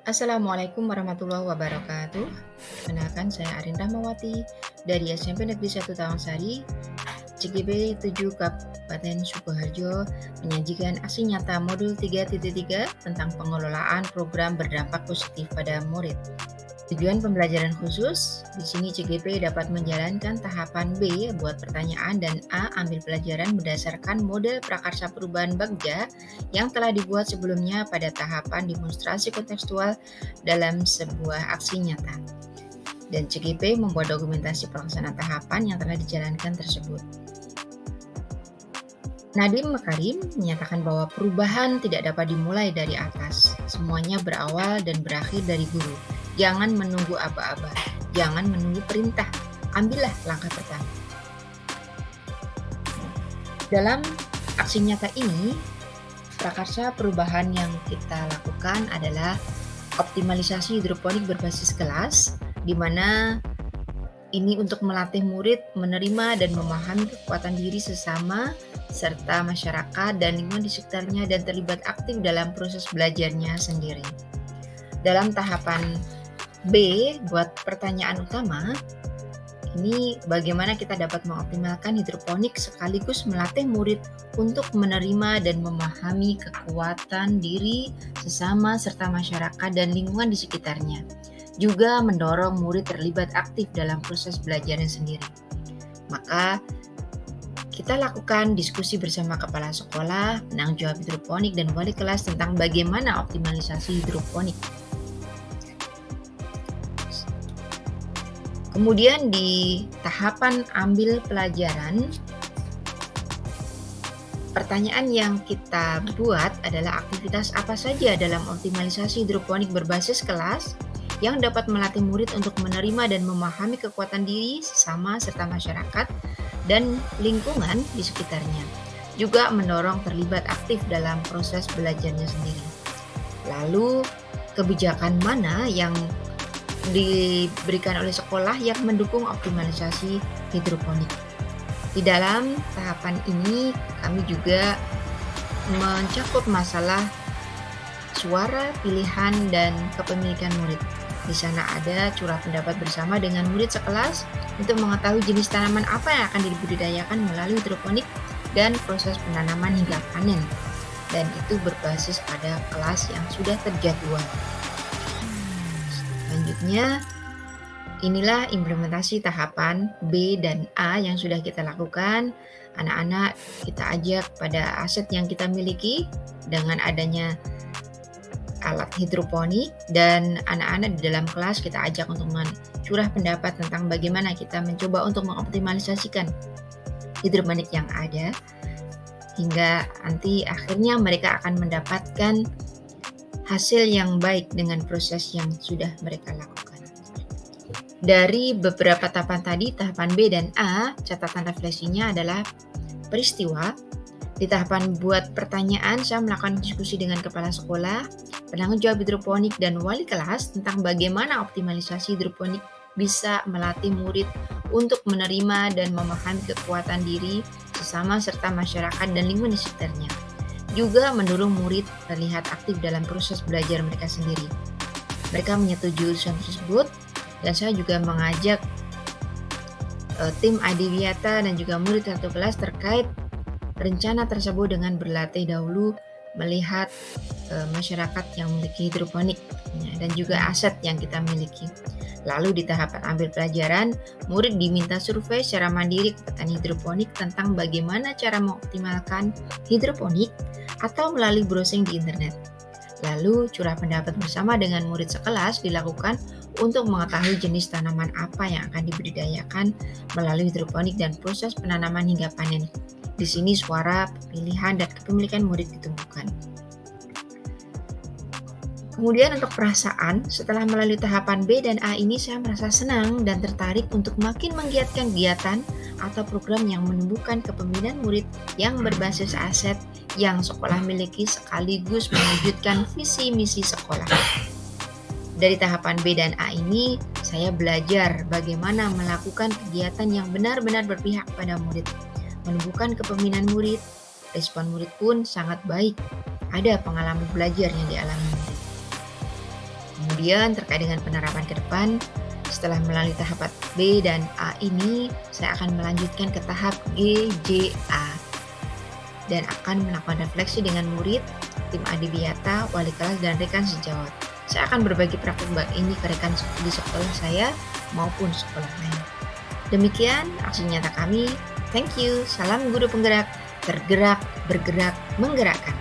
Assalamualaikum warahmatullahi wabarakatuh. Perkenalkan saya Arin Rahmawati dari SMP Negeri 1 Tawangsari, CGP 7 Kabupaten Sukoharjo menyajikan aksi nyata modul 3.3 tentang pengelolaan program berdampak positif pada murid. Tujuan pembelajaran khusus, di sini CGP dapat menjalankan tahapan B buat pertanyaan dan A ambil pelajaran berdasarkan model prakarsa perubahan bagja yang telah dibuat sebelumnya pada tahapan demonstrasi kontekstual dalam sebuah aksi nyata. Dan CGP membuat dokumentasi pelaksanaan tahapan yang telah dijalankan tersebut. Nadiem Makarim menyatakan bahwa perubahan tidak dapat dimulai dari atas. Semuanya berawal dan berakhir dari guru. Jangan menunggu aba-aba, jangan menunggu perintah. Ambillah langkah pertama. Dalam aksi nyata ini, prakarsa perubahan yang kita lakukan adalah optimalisasi hidroponik berbasis kelas, di mana ini untuk melatih murid menerima dan memahami kekuatan diri sesama serta masyarakat dan lingkungan di sekitarnya dan terlibat aktif dalam proses belajarnya sendiri. Dalam tahapan B, buat pertanyaan utama, ini bagaimana kita dapat mengoptimalkan hidroponik sekaligus melatih murid untuk menerima dan memahami kekuatan diri sesama serta masyarakat dan lingkungan di sekitarnya. Juga mendorong murid terlibat aktif dalam proses belajarnya sendiri. Maka kita lakukan diskusi bersama kepala sekolah, penanggung jawab hidroponik, dan wali kelas tentang bagaimana optimalisasi hidroponik. Kemudian di tahapan ambil pelajaran, pertanyaan yang kita buat adalah aktivitas apa saja dalam optimalisasi hidroponik berbasis kelas yang dapat melatih murid untuk menerima dan memahami kekuatan diri, sesama, serta masyarakat dan lingkungan di sekitarnya. Juga mendorong terlibat aktif dalam proses belajarnya sendiri. Lalu, kebijakan mana yang diberikan oleh sekolah yang mendukung optimalisasi hidroponik? Di dalam tahapan ini, kami juga mencakup masalah suara, pilihan, dan kepemilikan murid. Di sana ada curah pendapat bersama dengan murid sekelas untuk mengetahui jenis tanaman apa yang akan dibudidayakan melalui hidroponik dan proses penanaman hingga panen. Dan itu berbasis pada kelas yang sudah terjadwal. Selanjutnya, inilah implementasi tahapan B dan A yang sudah kita lakukan. Anak-anak kita ajak pada aset yang kita miliki dengan adanya alat hidroponik, dan anak-anak di dalam kelas kita ajak untuk mencurah pendapat tentang bagaimana kita mencoba untuk mengoptimalisasikan hidroponik yang ada hingga nanti akhirnya mereka akan mendapatkan hasil yang baik dengan proses yang sudah mereka lakukan. Dari beberapa tahapan tadi, tahapan B dan A, catatan refleksinya adalah peristiwa. Di tahapan buat pertanyaan, saya melakukan diskusi dengan kepala sekolah, penanggung jawab hidroponik, dan wali kelas tentang bagaimana optimalisasi hidroponik bisa melatih murid untuk menerima dan memahami kekuatan diri, sesama, serta masyarakat dan lingkungan di sekitarnya. Juga mendorong murid terlihat aktif dalam proses belajar mereka sendiri. Mereka menyetujui usulan tersebut, dan saya juga mengajak tim Adiwiyata dan juga murid satu kelas terkait rencana tersebut dengan berlatih dahulu melihat masyarakat yang memiliki hidroponik dan juga aset yang kita miliki. Lalu di tahapan ambil pelajaran, murid diminta survei secara mandiri ke petani hidroponik tentang bagaimana cara mengoptimalkan hidroponik atau melalui browsing di internet. Lalu curah pendapat bersama dengan murid sekelas dilakukan untuk mengetahui jenis tanaman apa yang akan dibudidayakan melalui hidroponik dan proses penanaman hingga panen. Di sini suara, pilihan, dan kepemilikan murid ditumbuhkan. Kemudian untuk perasaan, setelah melalui tahapan B dan A ini saya merasa senang dan tertarik untuk makin menggiatkan kegiatan atau program yang menumbuhkan kepemimpinan murid yang berbasis aset yang sekolah miliki sekaligus mewujudkan visi misi sekolah. Dari tahapan B dan A ini, saya belajar bagaimana melakukan kegiatan yang benar-benar berpihak pada murid, menumbuhkan kepemimpinan murid. Respon murid pun sangat baik. Ada pengalaman belajar yang dialami murid. Kemudian terkait dengan penerapan ke depan, setelah melalui tahapan B dan A ini, saya akan melanjutkan ke tahap G, J, A dan akan melakukan refleksi dengan murid, tim adiwiyata, wali kelas, dan rekan sejawat. Saya akan berbagi praktik baik ini ke rekan di sekolah saya maupun sekolah lain. Demikian aksi nyata kami. Thank you. Salam guru penggerak, tergerak, bergerak, menggerakkan.